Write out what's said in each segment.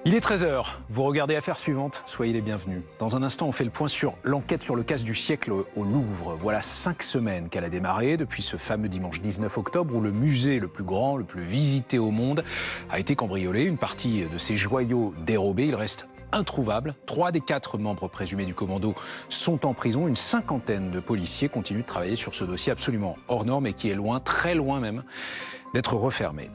Il est 13 heures. Vous regardez Affaires suivantes, soyez les bienvenus. Dans un instant, on fait le point sur l'enquête sur le casse du siècle au Louvre. Voilà 5 semaines qu'elle a démarré, depuis ce fameux dimanche 19 octobre où le musée le plus grand, le plus visité au monde, a été cambriolé. Une partie de ses joyaux dérobés, il reste introuvable. 3 des 4 membres présumés du commando sont en prison. Une cinquantaine de policiers continuent de travailler sur ce dossier absolument hors norme et qui est loin, très loin même, d'être refermé.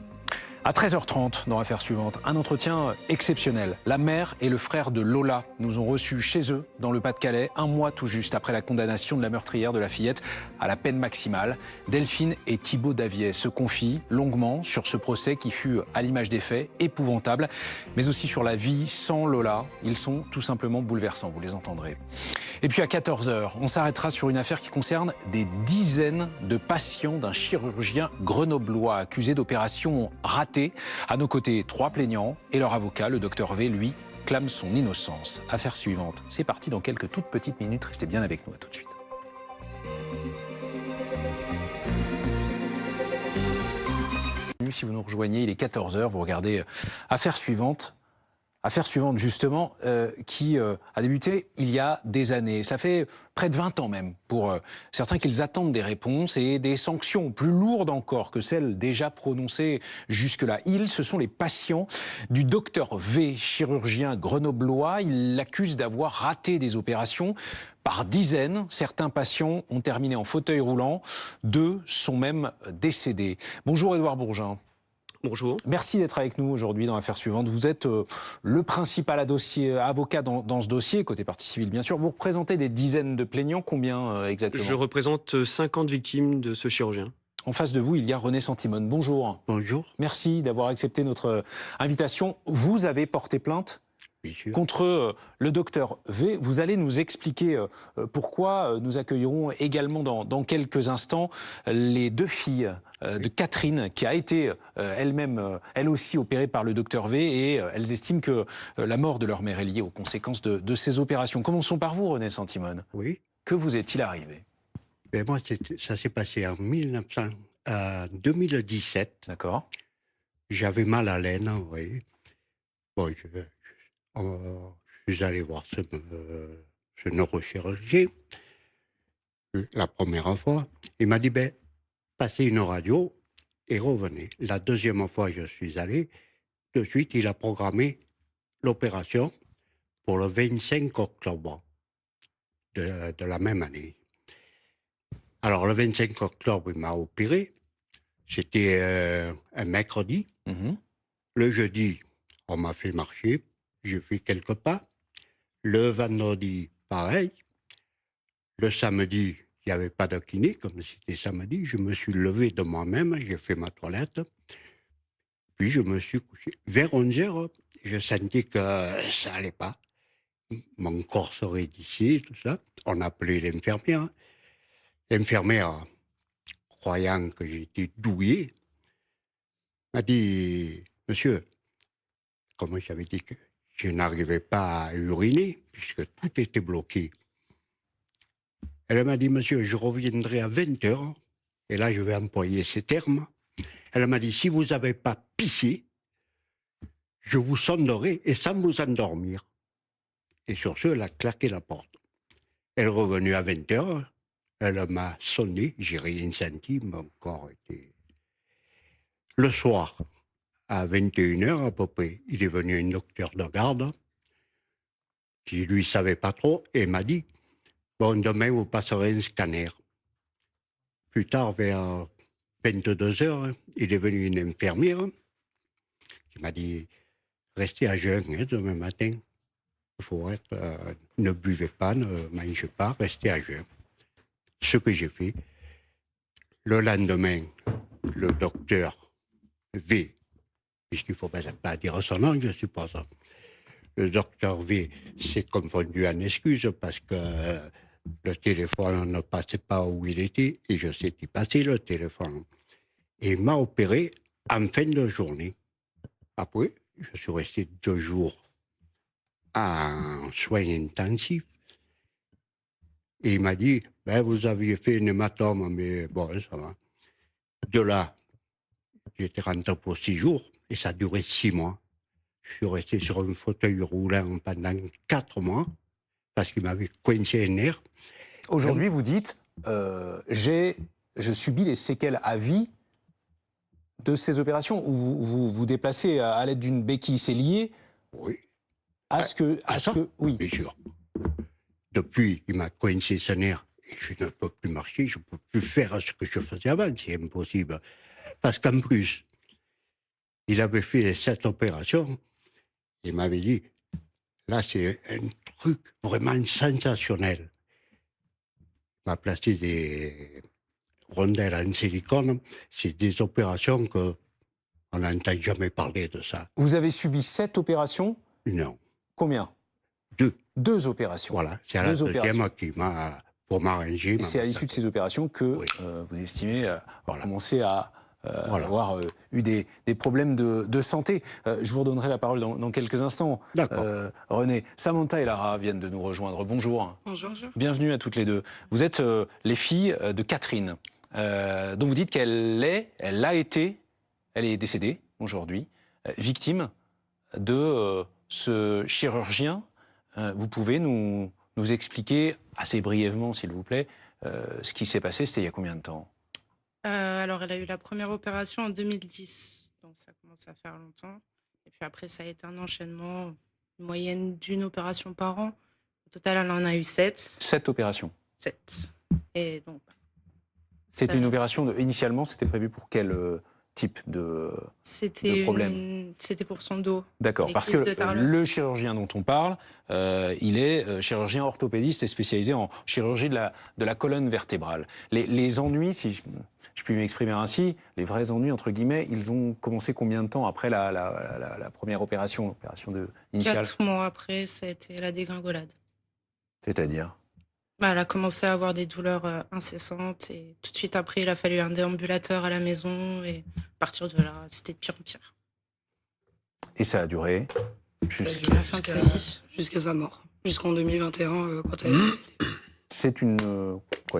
À 13h30, dans l'affaire suivante, un entretien exceptionnel. La mère et le frère de Lola nous ont reçus chez eux, dans le Pas-de-Calais, un mois tout juste après la condamnation de la meurtrière de la fillette à la peine maximale. Delphine et Thibaut Daviet se confient longuement sur ce procès qui fut, à l'image des faits, épouvantable, mais aussi sur la vie sans Lola. Ils sont tout simplement bouleversants, vous les entendrez. Et puis à 14h, on s'arrêtera sur une affaire qui concerne des dizaines de patients d'un chirurgien grenoblois accusé d'opérations ratées. À nos côtés, 3 plaignants et leur avocat, le docteur V, lui, clame son innocence. Affaire suivante. C'est parti dans quelques toutes petites minutes. Restez bien avec nous, à tout de suite. Si vous nous rejoignez, il est 14h, vous regardez Affaire suivante. Affaire suivante, justement, qui a débuté il y a des années. Ça fait près de 20 ans même, pour certains qu'ils attendent des réponses et des sanctions plus lourdes encore que celles déjà prononcées jusque-là. Ils, ce sont les patients du docteur V, chirurgien grenoblois. Il l'accuse d'avoir raté des opérations par dizaines. Certains patients ont terminé en fauteuil roulant. 2 sont même décédés. Bonjour Édouard Bourgin. Bonjour. Merci d'être avec nous aujourd'hui dans l'affaire suivante. Vous êtes le principal avocat dans ce dossier, côté partie civile bien sûr. Vous représentez des dizaines de plaignants, combien exactement? Je représente 50 victimes de ce chirurgien. En face de vous, il y a René Santimone. Bonjour. Bonjour. Merci d'avoir accepté notre invitation. Vous avez porté plainte contre le docteur V. Vous allez nous expliquer pourquoi. Nous accueillerons également dans quelques instants les 2 filles de Catherine, qui a été elle-même, elle aussi opérée par le docteur V, et elles estiment que la mort de leur mère est liée aux conséquences de ces opérations. Commençons par vous, René Santimone. Oui. Que vous est-il arrivé? Ben moi, ça s'est passé en 2017. D'accord. J'avais mal à l'aine, oui. Bon, je suis allé voir ce neurochirurgien la première fois. Il m'a dit, ben, passez une radio et revenez. La deuxième fois, je suis allé. De suite, il a programmé l'opération pour le 25 octobre de la même année. Alors, le 25 octobre, il m'a opéré. C'était un mercredi. Le jeudi, on m'a fait marcher. J'ai fait quelques pas. Le vendredi, pareil. Le samedi, il n'y avait pas de kiné, comme c'était samedi. Je me suis levé de moi-même, j'ai fait ma toilette. Puis je me suis couché. Vers 11h, je sentais que ça n'allait pas. Mon corps se raidissait, tout ça. On a appelé l'infirmière. L'infirmière, croyant que j'étais douillé, m'a dit, monsieur, comme j'avais dit que je n'arrivais pas à uriner, puisque tout était bloqué. Elle m'a dit, monsieur, je reviendrai à 20h, et là je vais employer ces termes. Elle m'a dit, si vous n'avez pas pissé, je vous sonderai et sans vous endormir. Et sur ce, elle a claqué la porte. Elle est revenue à 20h, elle m'a sonné, j'ai rien senti, mon corps était... Le soir, à 21h à peu près, il est venu un docteur de garde qui lui savait pas trop et m'a dit « Bon, demain, vous passerez un scanner. » Plus tard, vers 22h, il est venu une infirmière qui m'a dit « Restez à jeun demain matin. Il faut être, ne buvez pas, ne mangez pas, restez à jeun. » Ce que j'ai fait. Le lendemain, le docteur V, puisqu'il ne faut pas dire son nom, je suppose. Le docteur V s'est confondu en excuses parce que le téléphone ne passait pas où il était et je sais qu'il passait le téléphone. Et il m'a opéré en fin de journée. Après, je suis resté 2 jours en soins intensifs. Et il m'a dit, ben, vous aviez fait un hématome, mais bon, ça va. De là, j'étais rentré pour 6 jours et ça a duré 6 mois. Je suis resté sur un fauteuil roulant pendant 4 mois parce qu'il m'avait coincé un nerf. Aujourd'hui, vous dites, je subis les séquelles à vie de ces opérations où vous vous déplacez à l'aide d'une béquille. C'est lié Oui, à ce que... ça, oui. bien sûr. Depuis, il m'a coincé ce nerf et je ne peux plus marcher, je ne peux plus faire ce que je faisais avant, c'est impossible. Parce qu'en plus, il avait fait cette opération, il m'avait dit, là c'est un truc vraiment sensationnel. Il m'a placé des rondelles en silicone, c'est des opérations que on n'entend jamais parler de ça. Vous avez subi 7 opérations. Non, Combien 2. 2 opérations. Voilà, c'est la 2 opérations. deuxième qui m'a, pour m'arranger. Et c'est à l'issue de ces opérations que Oui. vous estimez avoir Voilà. commencé à Voilà. avoir eu des problèmes de santé. Je vous redonnerai la parole dans quelques instants. D'accord. René, Samantha et Lara viennent de nous rejoindre. Bonjour. Bonjour. Bienvenue à toutes les deux. Vous êtes les filles de Catherine, dont vous dites elle est décédée aujourd'hui, victime de ce chirurgien. Vous pouvez nous expliquer assez brièvement, s'il vous plaît, ce qui s'est passé? C'était il y a combien de temps? Alors, elle a eu la première opération en 2010, donc ça commence à faire longtemps. Et puis après, ça a été un enchaînement, une moyenne d'une opération par an. Au total, elle en a eu 7. 7 opérations. 7. Et donc, C'était ça- une opération, initialement, c'était prévu pour quel type de problème? C'était pour son dos. D'accord, Les parce que kystes de Tarlov. le chirurgien dont on parle, il est chirurgien orthopédiste et spécialisé en chirurgie de la colonne vertébrale. Les ennuis, si je puis m'exprimer ainsi, les vrais ennuis, entre guillemets, ils ont commencé combien de temps après la première opération, l'opération initiale? 4 mois après, ça a été la dégringolade. C'est-à-dire? Elle a commencé à avoir des douleurs incessantes et tout de suite après, il a fallu un déambulateur à la maison et à partir de là, c'était de pire en pire. Et ça a duré Jusqu'à la fin de sa vie. Jusqu'à sa mort. Jusqu'en 2021, quand elle est décédée. C'est une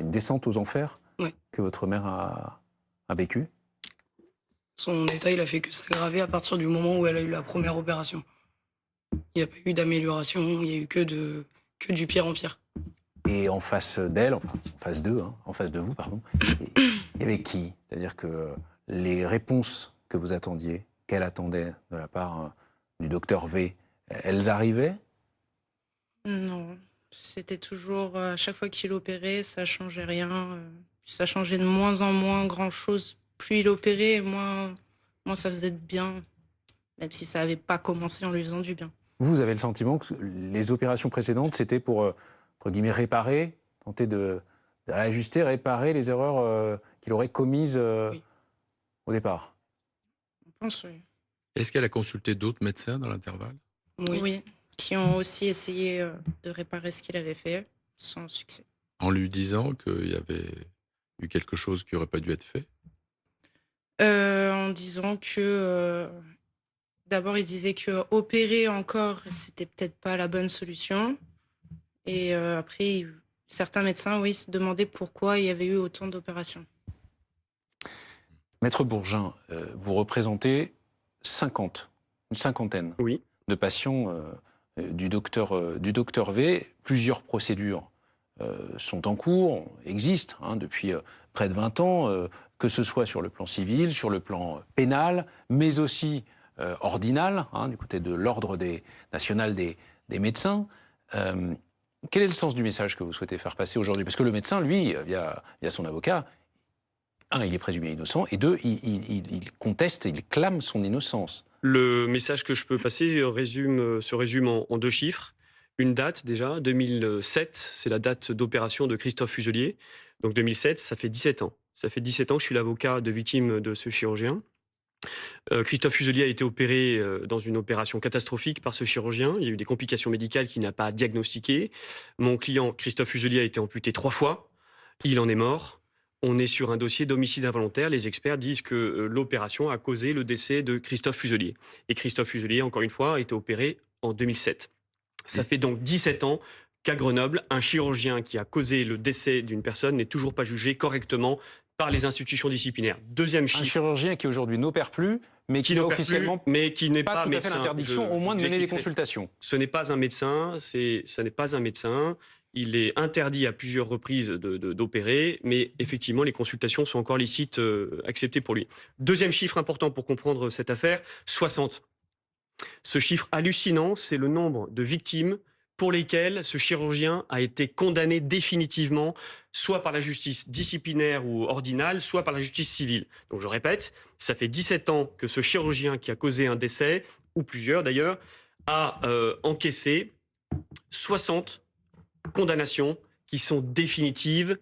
descente aux enfers Ouais. que votre mère a vécue? Son état, il a fait que s'aggraver à partir du moment où elle a eu la première opération. Il n'y a pas eu d'amélioration, il n'y a eu que du pire en pire. Et en face d'elle, enfin, en face d'eux, en face de vous, pardon, il y avait qui? C'est-à-dire que les réponses que vous attendiez, qu'elle attendait de la part du docteur V, elles arrivaient? Non, c'était toujours, à chaque fois qu'il opérait, ça changeait rien. Ça changeait de moins en moins grand-chose. Plus il opérait, moins ça faisait de bien, même si ça n'avait pas commencé en lui faisant du bien. Vous avez le sentiment que les opérations précédentes, c'était pour, entre guillemets, réparer, tenter d'ajuster, réparer les erreurs qu'il aurait commises Oui. au départ? Je pense, oui. Est-ce qu'elle a consulté d'autres médecins dans l'intervalle? Oui, qui ont aussi essayé de réparer ce qu'il avait fait, sans succès. En lui disant qu'il y avait eu quelque chose qui n'aurait pas dû être fait? En disant que d'abord il disait que opérer encore c'était peut-être pas la bonne solution et après certains médecins se demandaient pourquoi il y avait eu autant d'opérations. Maître Bourgin, vous représentez une cinquantaine Oui. de patients du docteur V. Plusieurs procédures sont en cours, existent depuis près de 20 ans, que ce soit sur le plan civil, sur le plan pénal, mais aussi ordinal, du côté de l'ordre national des médecins. Quel est le sens du message que vous souhaitez faire passer aujourd'hui? Parce que le médecin, lui, via son avocat, un, il est présumé innocent, et deux, il conteste, il clame son innocence. Le message que je peux passer se résume en 2 chiffres. Une date déjà, 2007, c'est la date d'opération de Christophe Fuselier. Donc 2007, ça fait 17 ans. Ça fait 17 ans que je suis l'avocat de victime de ce chirurgien. Christophe Fuselier a été opéré dans une opération catastrophique par ce chirurgien. Il y a eu des complications médicales qu'il n'a pas diagnostiquées. Mon client, Christophe Fuselier, a été amputé 3 fois. Il en est mort. On est sur un dossier d'homicide involontaire. Les experts disent que l'opération a causé le décès de Christophe Fuselier. Et Christophe Fuselier, encore une fois, a été opéré en 2007. Ça fait donc 17 ans qu'à Grenoble, un chirurgien qui a causé le décès d'une personne n'est toujours pas jugé correctement par les institutions disciplinaires. Deuxième Un chiffre, chirurgien qui aujourd'hui n'opère plus, mais qui n'a n'opère plus, officiellement mais qui n'est pas pas tout à fait médecin. l'interdiction, au moins de vous mener des expliquerai. consultations. Ce n'est pas un médecin, ce n'est pas un médecin. Il est interdit à plusieurs reprises d'opérer, mais effectivement, les consultations sont encore licites, acceptées pour lui. Deuxième chiffre important pour comprendre cette affaire, 60. Ce chiffre hallucinant, c'est le nombre de victimes pour lesquelles ce chirurgien a été condamné définitivement, soit par la justice disciplinaire ou ordinale, soit par la justice civile. Donc je répète, ça fait 17 ans que ce chirurgien qui a causé un décès, ou plusieurs d'ailleurs, a encaissé 60 condamnations qui sont définitives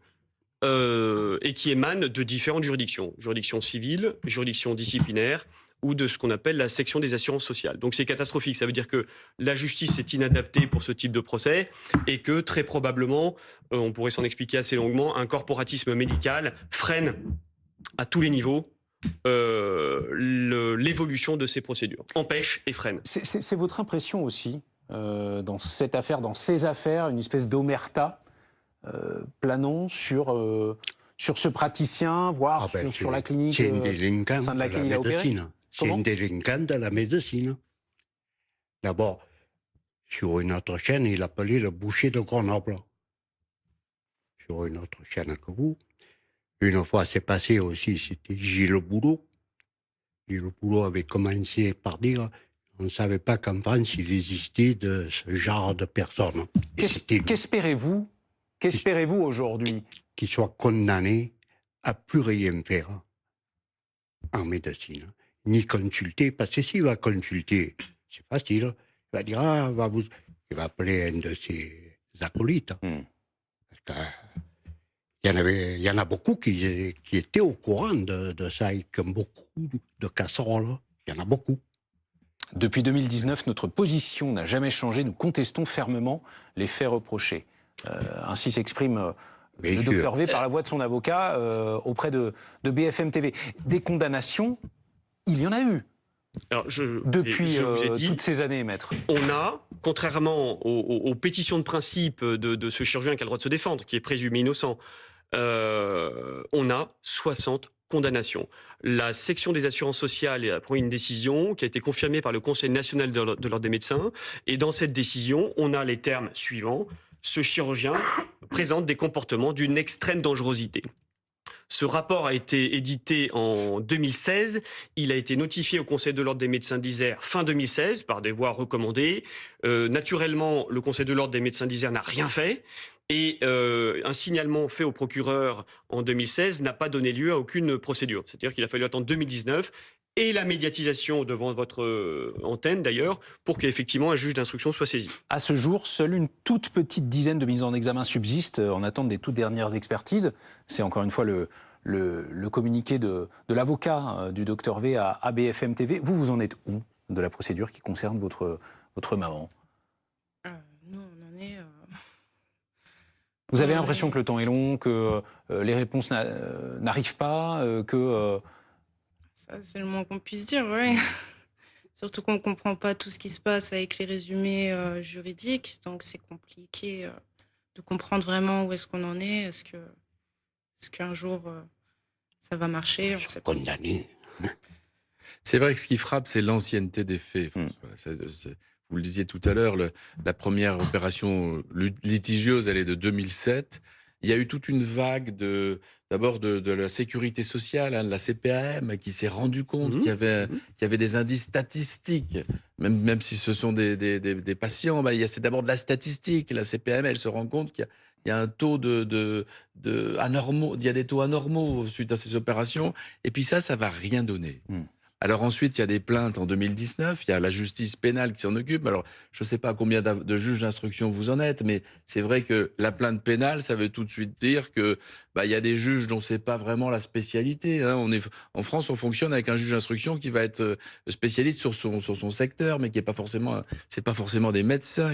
et qui émanent de différentes juridictions. Juridiction civile, juridiction disciplinaire ou de ce qu'on appelle la section des assurances sociales. Donc c'est catastrophique. Ça veut dire que la justice est inadaptée pour ce type de procès et que très probablement, on pourrait s'en expliquer assez longuement, un corporatisme médical freine à tous les niveaux l'évolution de ces procédures, empêche et freine. C'est votre impression aussi, dans cette affaire, dans ces affaires, une espèce d'omerta planant sur ce praticien, voire sur la clinique. C'est une délinquante au sein de de laquelle il a la opéré. médecine. C'est Comment une délinquante de la médecine. D'abord, sur une autre chaîne, il appelait le boucher de Grenoble. Sur une autre chaîne que vous. Une fois, c'est passé aussi, c'était Gilles Boulot. Gilles Boulot avait commencé par dire on ne savait pas qu'en France, il existait de ce genre de personnes. Qu'espérez-vous aujourd'hui? Qu'il soit condamné à plus rien faire en médecine. Ni consulter, parce que s'il va consulter, c'est facile. Il va dire, il va appeler un de ses acolytes. Parce qu'il y en a beaucoup qui étaient au courant de ça et qui ont beaucoup de casseroles. Il y en a beaucoup. Depuis 2019, notre position n'a jamais changé. Nous contestons fermement les faits reprochés. Ainsi s'exprime le docteur V par la voix de son avocat auprès de BFM TV. Des condamnations, il y en a eu. Alors, depuis je vous ai dit, toutes ces années, maître. On a, contrairement aux pétitions de principe de ce chirurgien qui a le droit de se défendre, qui est présumé innocent, on a 60 condamnations. La section des assurances sociales a pris une décision qui a été confirmée par le Conseil national de l'Ordre des médecins. Et dans cette décision, on a les termes suivants. Ce chirurgien présente des comportements d'une extrême dangerosité. Ce rapport a été édité en 2016. Il a été notifié au Conseil de l'Ordre des médecins d'Isère fin 2016 par des voies recommandées. Naturellement, le Conseil de l'Ordre des médecins d'Isère n'a rien fait. Et un signalement fait au procureur en 2016 n'a pas donné lieu à aucune procédure. C'est-à-dire qu'il a fallu attendre 2019 et la médiatisation devant votre antenne d'ailleurs, pour qu'effectivement un juge d'instruction soit saisi. À ce jour, seule une toute petite dizaine de mises en examen subsistent en attente des toutes dernières expertises. C'est encore une fois le communiqué de l'avocat du docteur V à BFM TV. Vous en êtes où de la procédure qui concerne votre maman? Nous, on en est... Vous avez l'impression que le temps est long, que les réponses n'arrivent pas, que... Ça, c'est le moins qu'on puisse dire, oui. Surtout qu'on ne comprend pas tout ce qui se passe avec les résumés juridiques. Donc, c'est compliqué de comprendre vraiment où est-ce qu'on en est. Est-ce qu'un jour, ça va marcher? On sait pas. Condamné. C'est vrai que ce qui frappe, c'est l'ancienneté des faits, François. Vous le disiez tout à l'heure, la première opération litigieuse, elle est de 2007. Il y a eu toute une vague d'abord de la sécurité sociale, de la CPAM, qui s'est rendu compte qu'il y avait des indices statistiques, même si ce sont des patients. C'est d'abord de la statistique. La CPAM, elle se rend compte qu'il y a un taux anormaux, il y a des taux anormaux suite à ces opérations. Et puis ça va rien donner. Alors ensuite, il y a des plaintes en 2019, il y a la justice pénale qui s'en occupe. Alors, je ne sais pas combien de juges d'instruction vous en êtes, mais c'est vrai que la plainte pénale, ça veut tout de suite dire que il y a des juges dont c'est pas vraiment la spécialité. En France, on fonctionne avec un juge d'instruction qui va être spécialiste sur son secteur, mais qui est pas forcément, c'est pas forcément des médecins.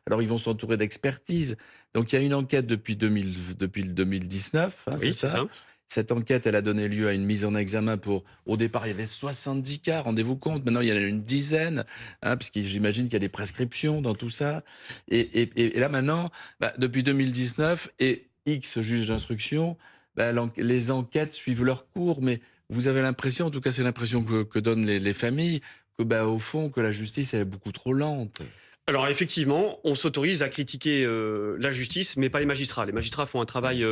Alors ils vont s'entourer d'expertise. Donc il y a une enquête depuis 2019. Oui, c'est ça. Cette enquête, elle a donné lieu à une mise en examen au départ, il y avait 70 cas, rendez-vous compte. Maintenant, il y en a une dizaine, puisque j'imagine qu'il y a des prescriptions dans tout ça. Et là, maintenant, depuis 2019, et X juges d'instruction, les enquêtes suivent leur cours, mais vous avez l'impression, en tout cas c'est l'impression que donnent les familles, que au fond, que la justice est beaucoup trop lente. Alors effectivement, on s'autorise à critiquer la justice, mais pas les magistrats. Les magistrats font un travail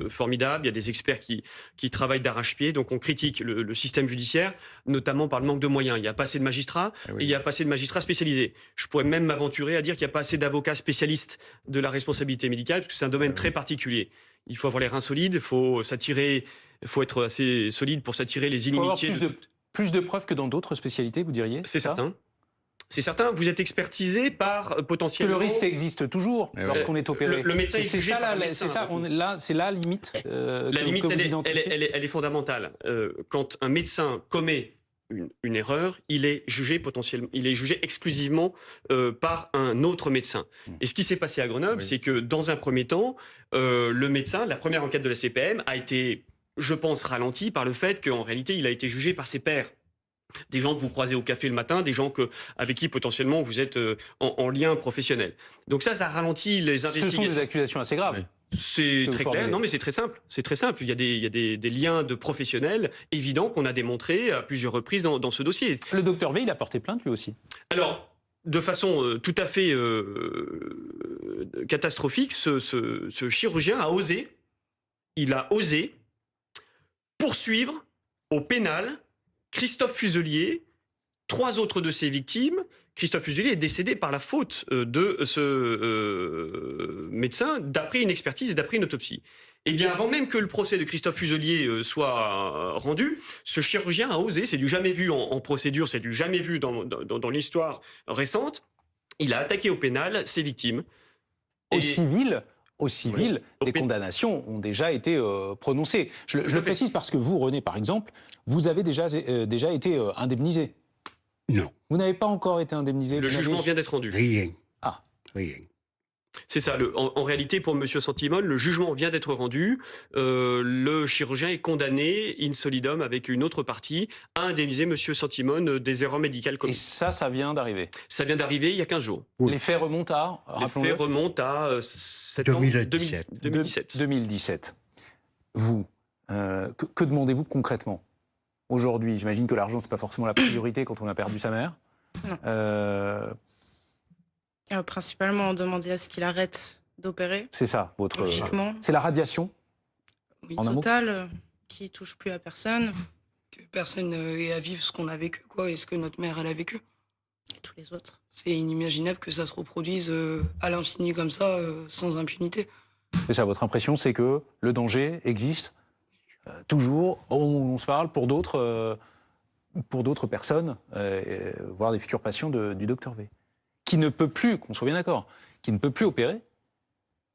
formidable. Il y a des experts qui travaillent d'arrache-pied. Donc on critique le système judiciaire, notamment par le manque de moyens. Il n'y a pas assez de magistrats et il n'y a pas assez de magistrats spécialisés. Je pourrais même m'aventurer à dire qu'il n'y a pas assez d'avocats spécialistes de la responsabilité médicale, parce que c'est un domaine très particulier. Il faut avoir les reins solides, il faut être assez solide pour s'attirer les inimitiés. Il faut avoir plus de preuves que dans d'autres spécialités, vous diriez? C'est certain. C'est certain, vous êtes expertisé par potentiellement... Que le risque existe toujours lorsqu'on est opéré. Le médecin c'est la limite la limite, elle est fondamentale. Quand un médecin commet une erreur, il est jugé exclusivement par un autre médecin. Et ce qui s'est passé à Grenoble, c'est que dans un premier temps, le médecin, la première enquête de la CPM a été, je pense, ralentie par le fait qu'en réalité, il a été jugé par ses pairs. Des gens que vous croisez au café le matin, des gens avec qui potentiellement vous êtes en lien professionnel. Donc ça ralentit les investigations. Ce sont des accusations assez graves. Oui. C'est très clair. Non, mais c'est très simple. C'est très simple. Il y a des liens de professionnels évidents qu'on a démontrés à plusieurs reprises dans ce dossier. Le docteur V, il a porté plainte lui aussi. Alors, de façon tout à fait catastrophique, ce chirurgien a osé. Il a osé poursuivre au pénal Christophe Fuselier, 3 autres de ses victimes. Christophe Fuselier est décédé par la faute de ce médecin, d'après une expertise et d'après une autopsie. Eh bien, avant même que le procès de Christophe Fuselier soit rendu, ce chirurgien a osé, c'est du jamais vu en procédure, c'est du jamais vu dans l'histoire récente, il a attaqué au pénal ses victimes. Au civil, des condamnations ont déjà été prononcées. Je le précise parce que vous, René, par exemple, vous avez déjà été indemnisé. Non. Vous n'avez pas encore été indemnisé. Le jugement vient d'être rendu. Rien. Ah. Rien. C'est ça. En réalité, pour M. Santimone, le jugement vient d'être rendu. Le chirurgien est condamné in solidum avec une autre partie à indemniser M. Santimone des erreurs médicales commises. Et ça vient d'arriver. Ça vient d'arriver il y a 15 jours. Oui. Les faits remontent à, rappelons-le. Les faits remontent à 2017. Vous, que demandez-vous concrètement aujourd'hui? J'imagine que l'argent, c'est pas forcément la priorité quand on a perdu sa mère. Non. Principalement, on demandait à ce qu'il arrête d'opérer. C'est ça, votre... Logiquement. C'est la radiation? Oui, totale, qui touche plus à personne. Que personne ait à vivre ce qu'on a vécu, quoi, et ce que notre mère, elle a vécu. Et tous les autres. C'est inimaginable que ça se reproduise à l'infini comme ça, sans impunité. C'est ça, votre impression, c'est que le danger existe toujours, au moment où on se parle, pour d'autres personnes, voire des futurs patients du docteur V, qui ne peut plus, qu'on soit bien d'accord, qui ne peut plus opérer,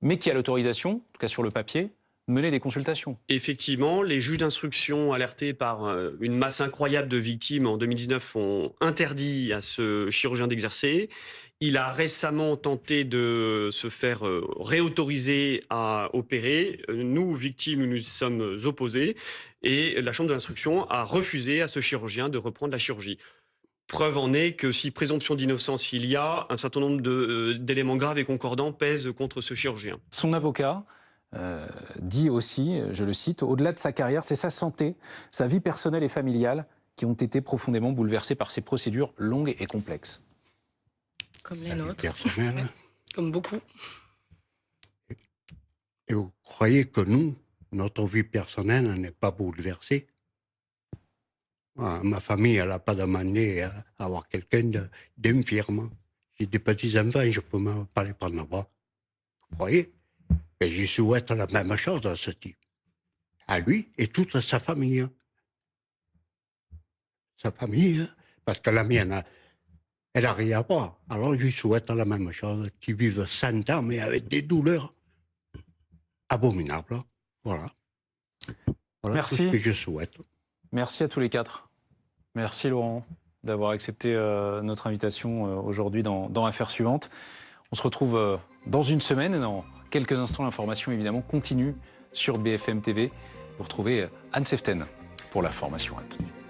mais qui a l'autorisation, en tout cas sur le papier, de mener des consultations. Effectivement, les juges d'instruction alertés par une masse incroyable de victimes en 2019 ont interdit à ce chirurgien d'exercer. Il a récemment tenté de se faire réautoriser à opérer. Nous, victimes, nous nous sommes opposés et la chambre de l'instruction a refusé à ce chirurgien de reprendre la chirurgie. Preuve en est que si présomption d'innocence il y a, un certain nombre d'éléments graves et concordants pèsent contre ce chirurgien. Son avocat dit aussi, je le cite, « Au-delà de sa carrière, c'est sa santé, sa vie personnelle et familiale qui ont été profondément bouleversées par ces procédures longues et complexes. » Comme les nôtres. Personnelle. Comme beaucoup. Et vous croyez que nous, notre vie personnelle n'est pas bouleversée? Ma famille, elle n'a pas demandé à avoir quelqu'un d'infirme. J'ai des petits-enfants, je ne peux même pas les prendre en bras. Vous croyez? Et je souhaite la même chose à ce type. À lui et toute sa famille. Sa famille, parce que la mienne, elle n'a rien à voir. Alors je souhaite la même chose, qu'ils vivent 100 ans, mais avec des douleurs abominables. Voilà. Voilà. Merci. Tout ce que je souhaite. Merci à tous les 4. Merci Laurent d'avoir accepté notre invitation aujourd'hui dans Affaires suivantes. On se retrouve dans une semaine et dans quelques instants, l'information évidemment continue sur BFM TV. Vous retrouvez Anne Seften pour l'information. À tout de suite.